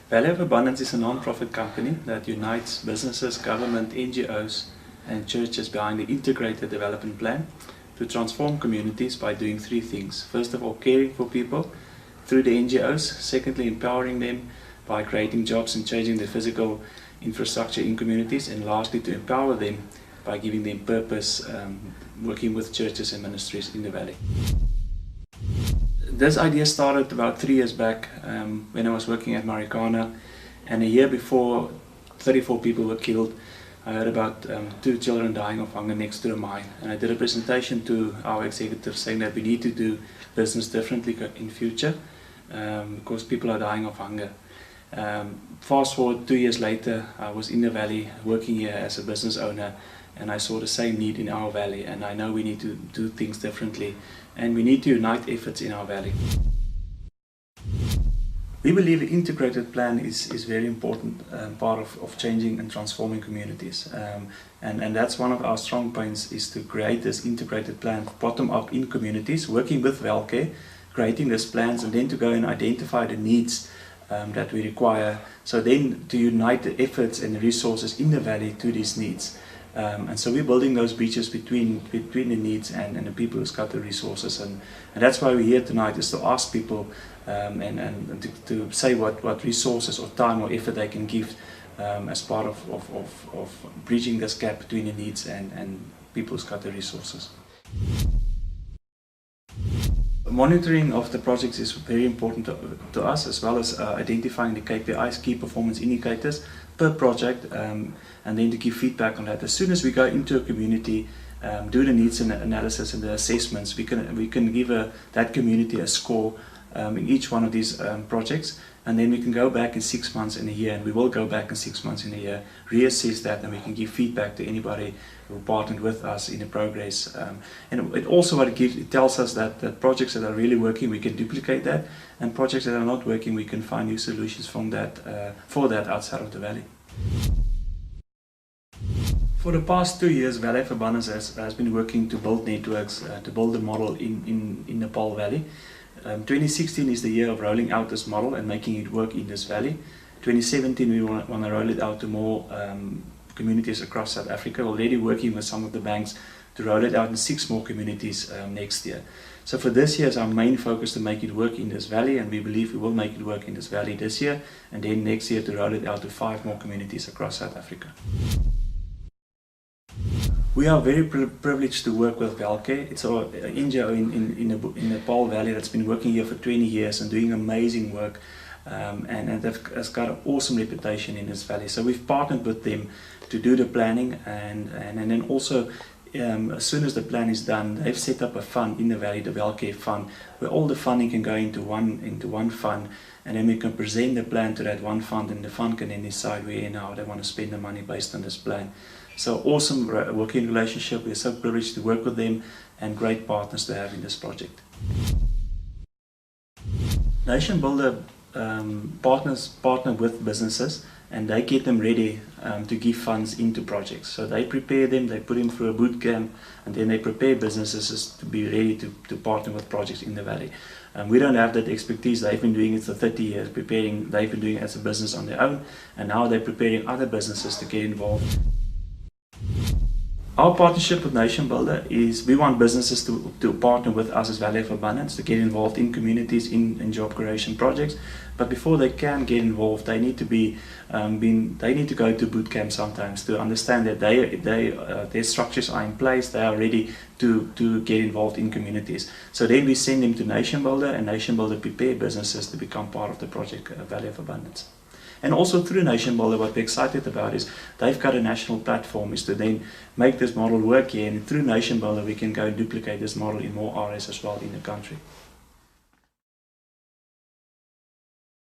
Value of Abundance is a non-profit company that unites businesses, government, NGOs and churches behind the integrated development plan to transform communities by doing three things. First of all, caring for people through the NGOs. Secondly, empowering them by creating jobs and changing the physical infrastructure in communities. And lastly, to empower them by giving them purpose, working with churches and ministries in the valley. This idea started about 3 years back when I was working at Marikana, and a year before 34 people were killed. I heard about 2 children dying of hunger next to a mine, and I did a presentation to our executives saying that we need to do business differently in future because people are dying of hunger. Fast forward 2 years later, I was in the valley working here as a business owner, and I saw the same need in our valley, and I know we need to do things differently and we need to unite efforts in our valley. We believe an integrated plan is very important part of changing and transforming communities, and that's one of our strong points, is to create this integrated plan bottom up in communities, working with VoA, creating these plans, and then to go and identify the needs that we require, so then to unite the efforts and the resources in the valley to these needs. And so we're building those bridges between the needs and the people who's got the resources, and that's why we're here tonight, is to ask people and to say what resources or time or effort they can give as part of bridging this gap between the needs and people who's got the resources. Monitoring of the projects is very important to us, as well as identifying the KPIs, key performance indicators, per project, and then to give feedback on that. As soon as we go into a community, do the needs analysis and the assessments, we can give that community a score in each one of these projects, and then we can go back in 6 months and a year, and we will go back in 6 months and a year, reassess that, and we can give feedback to anybody who partnered with us in the progress. And it also it tells us that projects that are really working, we can duplicate that, and projects that are not working, we can find new solutions for that outside of the valley. For the past 2 years, Value of Abundance has been working to build networks, to build a model in Nepal Valley. 2016 is the year of rolling out this model and making it work in this valley. 2017 we want to roll it out to more communities across South Africa. We're already working with some of the banks to roll it out in 6 more communities next year. So for this year is our main focus to make it work in this valley, and we believe we will make it work in this valley this year, and then next year to roll it out to 5 more communities across South Africa. We are very privileged to work with VoA. It's an NGO in Nepal Valley that's been working here for 20 years and doing amazing work, and has got an awesome reputation in this valley. So we've partnered with them to do the planning, and then also as soon as the plan is done, they've set up a fund in the valley, the VoA fund, where all the funding can go into one fund, and then we can present the plan to that one fund, and the fund can then decide where and how they want to spend the money based on this plan. So awesome working relationship. We're so privileged to work with them, and great partners to have in this project. Nation Builder partner with businesses, and they get them ready to give funds into projects. So they prepare them, they put them through a boot camp, and then they prepare businesses to be ready to partner with projects in the valley. We don't have that expertise. They've been doing it for 30 years, they've been doing it as a business on their own, and now they're preparing other businesses to get involved. Our partnership with Nation Builder is we want businesses to partner with us as Value of Abundance, to get involved in communities, in job creation projects. But before they can get involved, they need to they need to go to boot camp sometimes to understand that their structures are in place, they are ready to get involved in communities. So then we send them to Nation Builder, and Nation Builder prepare businesses to become part of the project Value of Abundance. And also through Nation Builder, what we're excited about is they've got a national platform, is to then make this model work here, and through Nation Builder we can go and duplicate this model in more areas as well in the country.